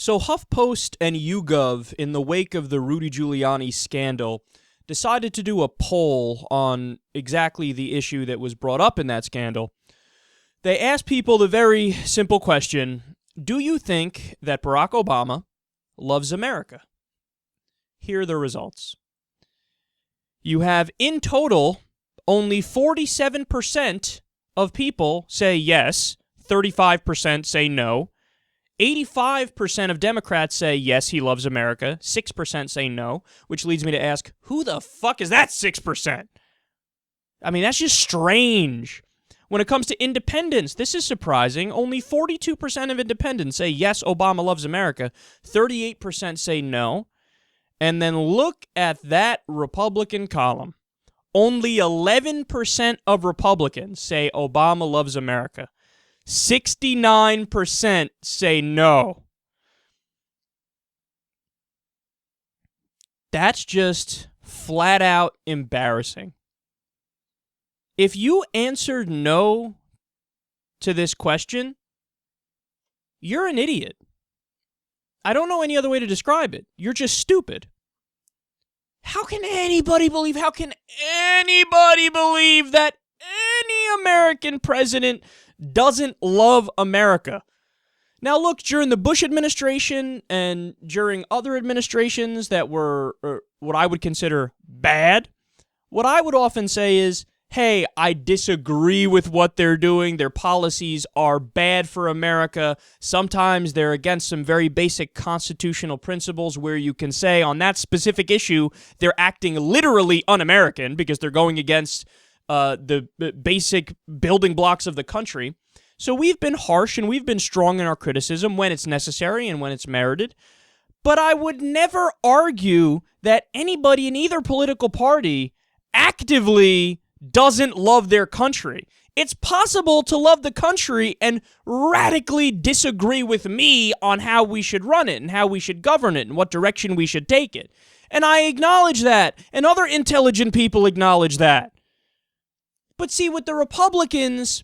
So HuffPost and YouGov, in the wake of the Rudy Giuliani scandal, decided to do a poll on exactly the issue that was brought up in that scandal. They asked people the very simple question, do you think that Barack Obama loves America? Here are the results. You have, in total, only 47% of people say yes, 35% say no, 85% of Democrats say yes, he loves America, 6% say no, which leads me to ask, who the fuck is that 6%? I mean, that's just strange. When it comes to independents, this is surprising. Only 42% of independents say yes, Obama loves America, 38% say no. And then look at that Republican column. Only 11% of Republicans say Obama loves America. 69% say no. That's just flat out embarrassing. If you answered no to this question, you're an idiot. I don't know any other way to describe it. You're just stupid. How can anybody believe that any American president doesn't love America? Now, look, during the Bush administration and during other administrations that were what I would consider bad, what I would often say is, hey, I disagree with what they're doing. Their policies are bad for America. Sometimes they're against some very basic constitutional principles where you can say on that specific issue, they're acting literally un-American because they're going against the basic building blocks of the country. So we've been harsh and we've been strong in our criticism when it's necessary and when it's merited. But I would never argue that anybody in either political party actively doesn't love their country. It's possible to love the country and radically disagree with me on how we should run it and how we should govern it and what direction we should take it. And I acknowledge that, and other intelligent people acknowledge that. But see, with the Republicans,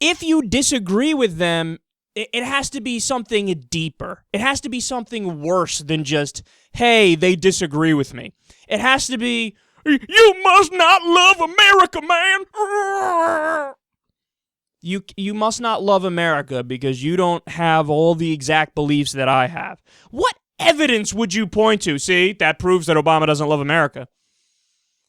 if you disagree with them, it has to be something deeper. It has to be something worse than just, hey, they disagree with me. It has to be, you must not love America, man. You must not love America because you don't have all the exact beliefs that I have. What evidence would you point to? See, that proves that Obama doesn't love America.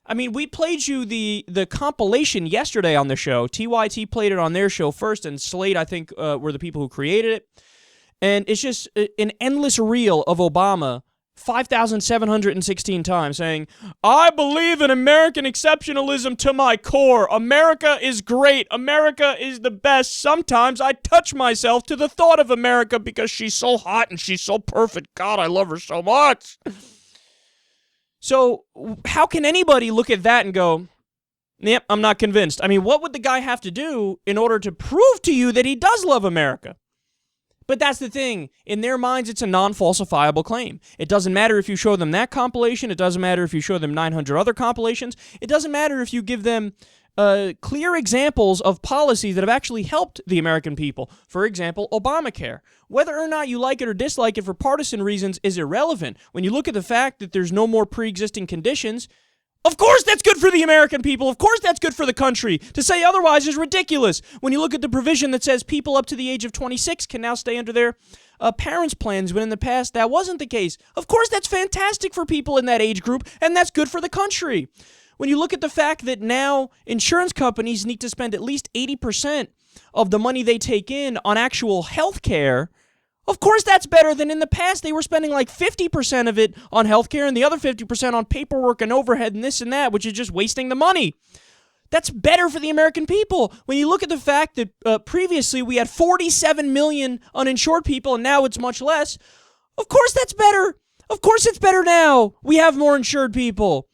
I mean, we played you the compilation yesterday on the show. TYT played it on their show first, and Slate, I think, were the people who created it. And it's just an endless reel of Obama 5,716 times saying, I believe in American exceptionalism to my core. America is great. America is the best. Sometimes I touch myself to the thought of America because she's so hot and she's so perfect. God, I love her so much. So how can anybody look at that and go, yep, I'm not convinced? I mean, what would the guy have to do in order to prove to you that he does love America? But that's the thing. In their minds, it's a non-falsifiable claim. It doesn't matter if you show them that compilation. It doesn't matter if you show them 900 other compilations. It doesn't matter if you give them clear examples of policies that have actually helped the American people. For example, Obamacare. Whether or not you like it or dislike it for partisan reasons is irrelevant. When you look at the fact that there's no more pre-existing conditions, of course that's good for the American people. Of course that's good for the country. To say otherwise is ridiculous. When you look at the provision that says people up to the age of 26 can now stay under their parents' plans, when in the past that wasn't the case. Of course that's fantastic for people in that age group, and that's good for the country. When you look at the fact that now insurance companies need to spend at least 80% of the money they take in on actual health care, of course that's better than in the past. They were spending like 50% of it on healthcare and the other 50% on paperwork and overhead and this and that, which is just wasting the money. That's better for the American people. When you look at the fact that previously we had 47 million uninsured people and now it's much less, of course that's better. Of course it's better now. We have more insured people.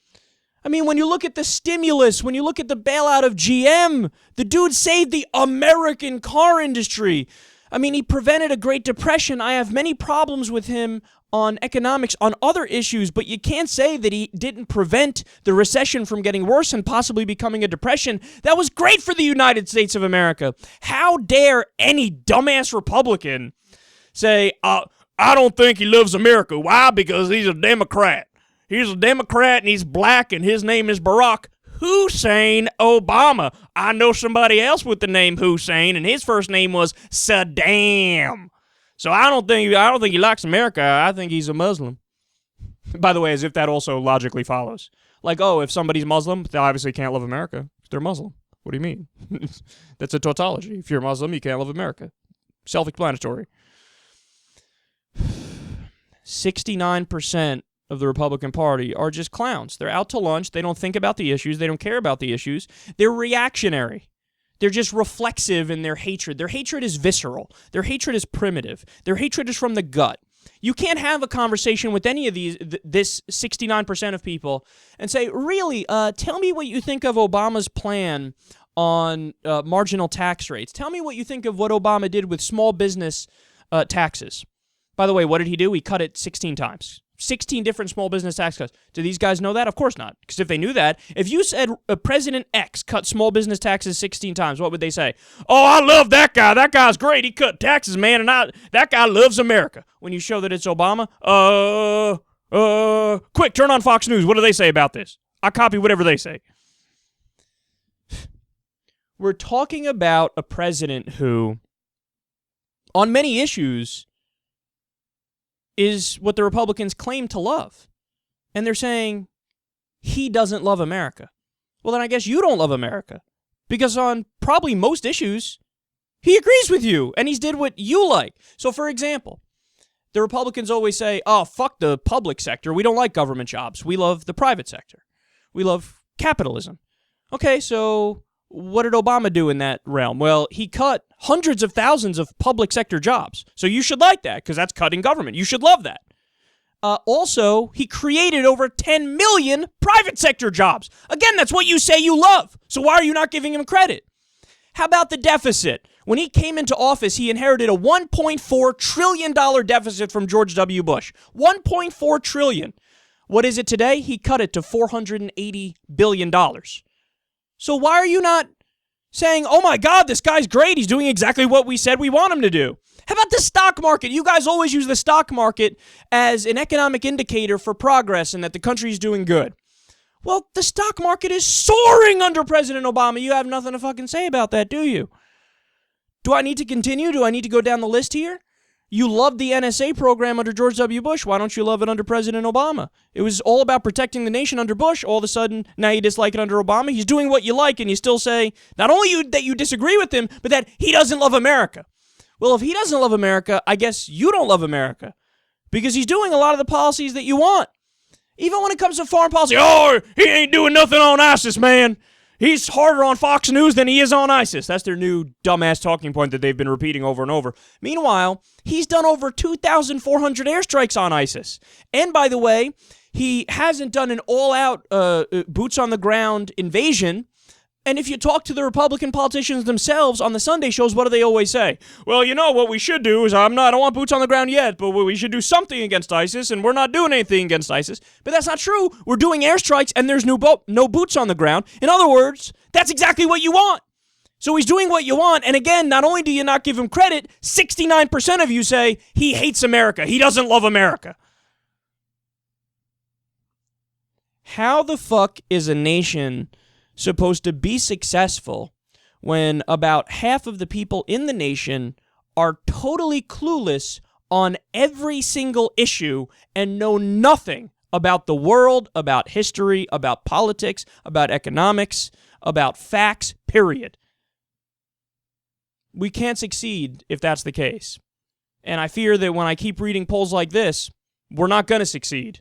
I mean, when you look at the stimulus, when you look at the bailout of GM, the dude saved the American car industry. I mean, he prevented a Great Depression. I have many problems with him on economics, on other issues, but you can't say that he didn't prevent the recession from getting worse and possibly becoming a depression. That was great for the United States of America. How dare any dumbass Republican say, I don't think he loves America. Why? Because he's a Democrat. He's a Democrat and he's black and his name is Barack Hussein Obama. I know somebody else with the name Hussein and his first name was Saddam. So I don't think he likes America. I think he's a Muslim. By the way, as if that also logically follows. Like, oh, if somebody's Muslim, they obviously can't love America. They're Muslim. What do you mean? That's a tautology. If you're Muslim, you can't love America. Self-explanatory. 69% of the Republican Party are just clowns. They're out to lunch. They don't think about the issues. They don't care about the issues. They're reactionary. They're just reflexive in their hatred. Their hatred is visceral. Their hatred is primitive. Their hatred is from the gut. You can't have a conversation with any of this 69% of people and say, really, tell me what you think of Obama's plan on marginal tax rates. Tell me what you think of what Obama did with small business taxes. By the way, what did he do? He cut it 16 times. 16 different small business tax cuts. Do these guys know that? Of course not. Because if they knew that, if you said President X cut small business taxes 16 times, what would they say? Oh, I love that guy. That guy's great. He cut taxes, man, and that guy loves America. When you show that it's Obama, quick, turn on Fox News. What do they say about this? I copy whatever they say. We're talking about a president who, on many issues, is what the Republicans claim to love. And they're saying he doesn't love America. Well, then I guess you don't love America. Because on probably most issues, he agrees with you and he's did what you like. So, for example, the Republicans always say, oh, fuck the public sector. We don't like government jobs. We love the private sector. We love capitalism. Okay, so what did Obama do in that realm? Well, he cut hundreds of thousands of public sector jobs. So you should like that because that's cutting government. You should love that. Also, he created over 10 million private sector jobs. Again, that's what you say you love. So why are you not giving him credit? How about the deficit? When he came into office, he inherited a $1.4 trillion deficit from George W. Bush. $1.4 trillion. What is it today? He cut it to $480 billion. So why are you not saying, oh my God, this guy's great. He's doing exactly what we said we want him to do. How about the stock market? You guys always use the stock market as an economic indicator for progress and that the country's doing good. Well, the stock market is soaring under President Obama. You have nothing to fucking say about that, do you? Do I need to continue? Do I need to go down the list here? You loved the NSA program under George W. Bush. Why don't you love it under President Obama? It was all about protecting the nation under Bush. All of a sudden, now you dislike it under Obama. He's doing what you like, and you still say, not only that you disagree with him, but that he doesn't love America. Well, if he doesn't love America, I guess you don't love America. Because he's doing a lot of the policies that you want. Even when it comes to foreign policy, oh, he ain't doing nothing on ISIS, man. He's harder on Fox News than he is on ISIS. That's their new dumbass talking point that they've been repeating over and over. Meanwhile, he's done over 2,400 airstrikes on ISIS. And by the way, he hasn't done an all-out boots-on-the-ground invasion. And if you talk to the Republican politicians themselves on the Sunday shows, what do they always say? Well, you know, what we should do is, I don't want boots on the ground yet, but we should do something against ISIS, and we're not doing anything against ISIS. But that's not true. We're doing airstrikes, and there's no boots on the ground. In other words, that's exactly what you want. So he's doing what you want, and again, not only do you not give him credit, 69% of you say he hates America. He doesn't love America. How the fuck is a nation supposed to be successful when about half of the people in the nation are totally clueless on every single issue and know nothing about the world, about history, about politics, about economics, about facts, period? We can't succeed if that's the case. And I fear that when I keep reading polls like this, we're not going to succeed.